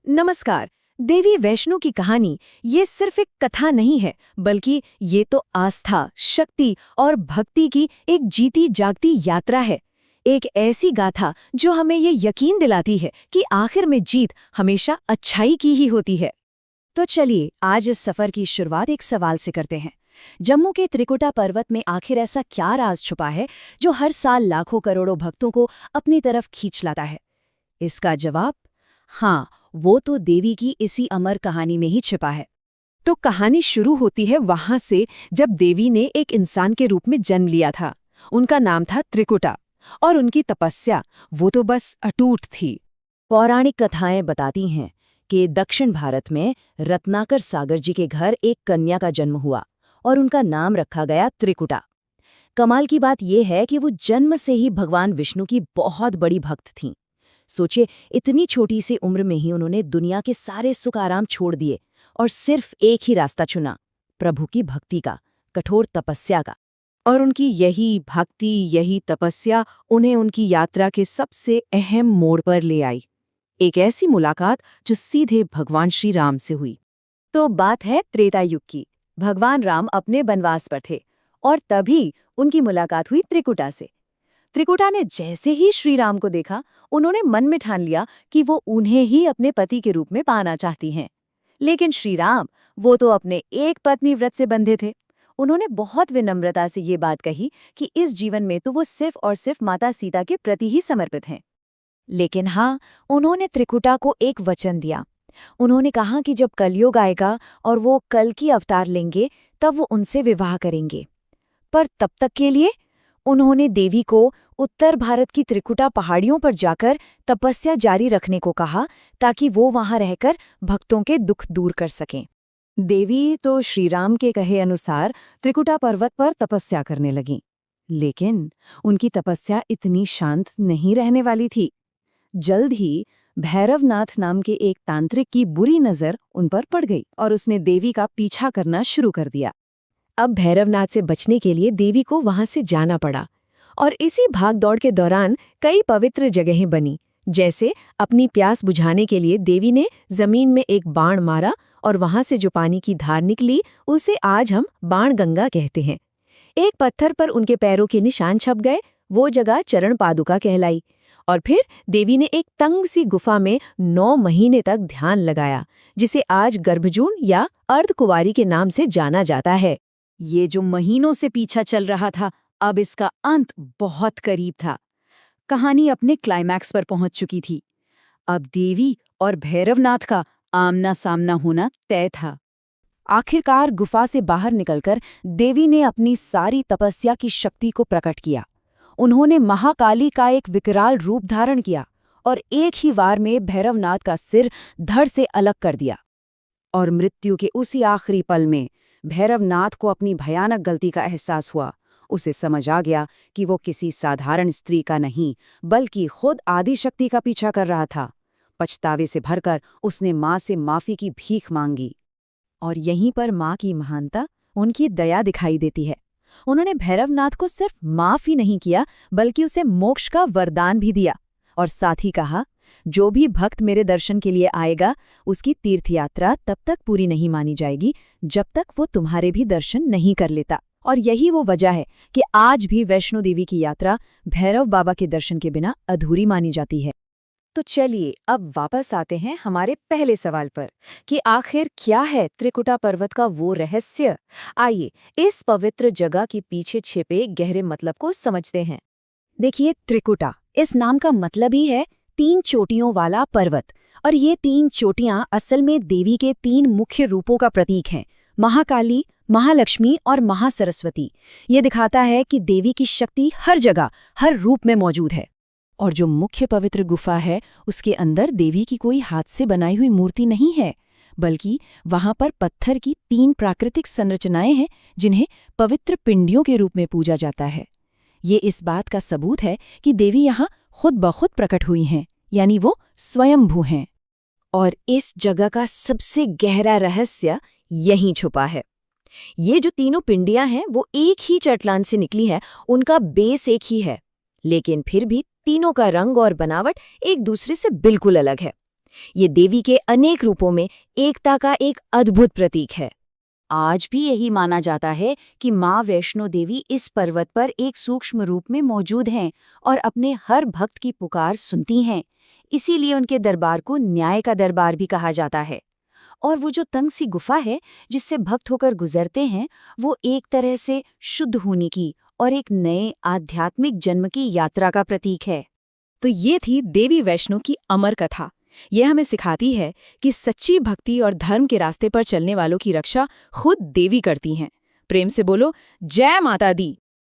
नमस्कार। देवी वैष्णो की कहानी ये सिर्फ एक कथा नहीं है, बल्कि ये तो आस्था, शक्ति और भक्ति की एक जीती जागती यात्रा है। एक ऐसी गाथा जो हमें ये यकीन दिलाती है कि आखिर में जीत हमेशा अच्छाई की ही होती है। तो चलिए आज इस सफर की शुरुआत एक सवाल से करते हैं। जम्मू के त्रिकुटा पर्वत में आखिर ऐसा क्या राज छुपा है जो हर साल लाखों करोड़ों भक्तों को अपनी तरफ खींच लाता है? इसका जवाब हाँ, वो तो देवी की इसी अमर कहानी में ही छिपा है। तो कहानी शुरू होती है वहां से जब देवी ने एक इंसान के रूप में जन्म लिया था। उनका नाम था त्रिकुटा और उनकी तपस्या वो तो बस अटूट थी। पौराणिक कथाएं बताती हैं कि दक्षिण भारत में रत्नाकर सागर जी के घर एक कन्या का जन्म हुआ और उनका नाम रखा गया त्रिकुटा। कमाल की बात यह है कि वो जन्म से ही भगवान विष्णु की बहुत बड़ी भक्त थीं। सोचिए, इतनी छोटी सी उम्र में ही उन्होंने दुनिया के सारे सुख आराम छोड़ दिए और सिर्फ एक ही रास्ता चुना, प्रभु की भक्ति का, कठोर तपस्या का। और उनकी यही भक्ति, यही तपस्या उन्हें उनकी यात्रा के सबसे अहम मोड़ पर ले आई। एक ऐसी मुलाकात जो सीधे भगवान श्री राम से हुई। तो बात है त्रेता युग की। भगवान राम अपने वनवास पर थे और तभी उनकी मुलाकात हुई त्रिकुटा से। त्रिकुटा ने जैसे ही श्री राम को देखा, उन्होंने मन में ठान लिया कि वो उन्हें ही अपने पति के रूप में पाना चाहती हैं। लेकिन श्री राम, वो तो अपने एक पत्नी व्रत से बंधे थे। उन्होंने बहुत विनम्रता से ये बात कही कि इस जीवन में तो वो सिर्फ और सिर्फ माता सीता के प्रति ही समर्पित हैं। लेकिन हाँ, उन्होंने त्रिकुटा को एक वचन दिया। उन्होंने कहा कि जब कलयुग आएगा और वो कल की अवतार लेंगे, तब वो उनसे विवाह करेंगे। पर तब तक के लिए उन्होंने देवी को उत्तर भारत की त्रिकुटा पहाड़ियों पर जाकर तपस्या जारी रखने को कहा, ताकि वो वहां रहकर भक्तों के दुख दूर कर सकें। देवी तो श्रीराम के कहे अनुसार त्रिकुटा पर्वत पर तपस्या करने लगीं। लेकिन उनकी तपस्या इतनी शांत नहीं रहने वाली थी। जल्द ही भैरवनाथ नाम के एक तांत्रिक की बुरी नजर उन पर पड़ गई और उसने देवी का पीछा करना शुरू कर दिया। अब भैरवनाथ से बचने के लिए देवी को वहां से जाना पड़ा और इसी भागदौड़ के दौरान कई पवित्र जगहें बनी। जैसे अपनी प्यास बुझाने के लिए देवी ने जमीन में एक बाण मारा और वहां से जो पानी की धार निकली उसे आज हम बाण गंगा कहते हैं। एक पत्थर पर उनके पैरों के निशान छप गए, वो जगह चरण पादुका कहलाई। और फिर देवी ने एक तंग सी गुफा में 9 महीने तक ध्यान लगाया, जिसे आज गर्भजून या अर्धकुंवारी के नाम से जाना जाता है। ये जो महीनों से पीछा चल रहा था, अब इसका अंत बहुत करीब था। कहानी अपने क्लाइमैक्स पर पहुंच चुकी थी। अब देवी और भैरवनाथ का आमना सामना होना तय था। आखिरकार गुफा से बाहर निकलकर देवी ने अपनी सारी तपस्या की शक्ति को प्रकट किया। उन्होंने महाकाली का एक विकराल रूप धारण किया और एक ही वार में भैरवनाथ का सिर धड़ से अलग कर दिया। और मृत्यु के उसी आखिरी पल में भैरवनाथ को अपनी भयानक गलती का एहसास हुआ। उसे समझ आ गया कि वो किसी साधारण स्त्री का नहीं, बल्कि खुद आदिशक्ति का पीछा कर रहा था। पछतावे से भरकर उसने माँ से माफी की भीख मांगी। और यहीं पर माँ की महानता, उनकी दया दिखाई देती है। उन्होंने भैरवनाथ को सिर्फ माफ ही नहीं किया, बल्कि उसे मोक्ष का वरदान भी दिया और साथ ही कहा, जो भी भक्त मेरे दर्शन के लिए आएगा, उसकी तीर्थयात्रा तब तक पूरी नहीं मानी जाएगी जब तक वो तुम्हारे भी दर्शन नहीं कर लेता। और यही वो वजह है कि आज भी वैष्णो देवी की यात्रा भैरव बाबा के दर्शन के बिना अधूरी मानी जाती है। तो चलिए अब वापस आते हैं हमारे पहले सवाल पर कि आखिर क्या है त्रिकुटा पर्वत का वो रहस्य। आइए इस पवित्र जगह के पीछे छिपे गहरे मतलब को समझते हैं। देखिए, त्रिकुटा इस नाम का मतलब ही है 3 चोटियों वाला पर्वत। और ये 3 चोटियां असल में देवी के 3 मुख्य रूपों का प्रतीक हैं, महाकाली, महालक्ष्मी और महासरस्वती। ये दिखाता है कि देवी की शक्ति हर जगह, हर रूप में मौजूद है। और जो मुख्य पवित्र गुफा है, उसके अंदर देवी की कोई हाथ से बनाई हुई मूर्ति नहीं है, बल्कि वहां पर पत्थर की 3 प्राकृतिक संरचनाएं हैं, जिन्हें पवित्र पिंडियों के रूप में पूजा जाता है। ये इस बात का सबूत है कि देवी यहाँ खुद ब खुद प्रकट हुई हैं, यानी वो स्वयंभू हैं। और इस जगह का सबसे गहरा रहस्य यहीं छुपा है। ये जो तीनों पिंडियां हैं, वो एक ही चट्टान से निकली है, उनका बेस एक ही है, लेकिन फिर भी तीनों का रंग और बनावट एक दूसरे से बिल्कुल अलग है। ये देवी के अनेक रूपों में एकता का एक अद्भुत प्रतीक है। आज भी यही माना जाता है कि माँ वैष्णो देवी इस पर्वत पर एक सूक्ष्म रूप में मौजूद हैं और अपने हर भक्त की पुकार सुनती हैं। इसीलिए उनके दरबार को न्याय का दरबार भी कहा जाता है। और वो जो तंग सी गुफा है जिससे भक्त होकर गुजरते हैं, वो एक तरह से शुद्ध होने की और एक नए आध्यात्मिक जन्म की यात्रा का प्रतीक है। तो ये थी देवी वैष्णो की अमर कथा। यह हमें सिखाती है कि सच्ची भक्ति और धर्म के रास्ते पर चलने वालों की रक्षा खुद देवी करती हैं। प्रेम से बोलो, जय माता दी।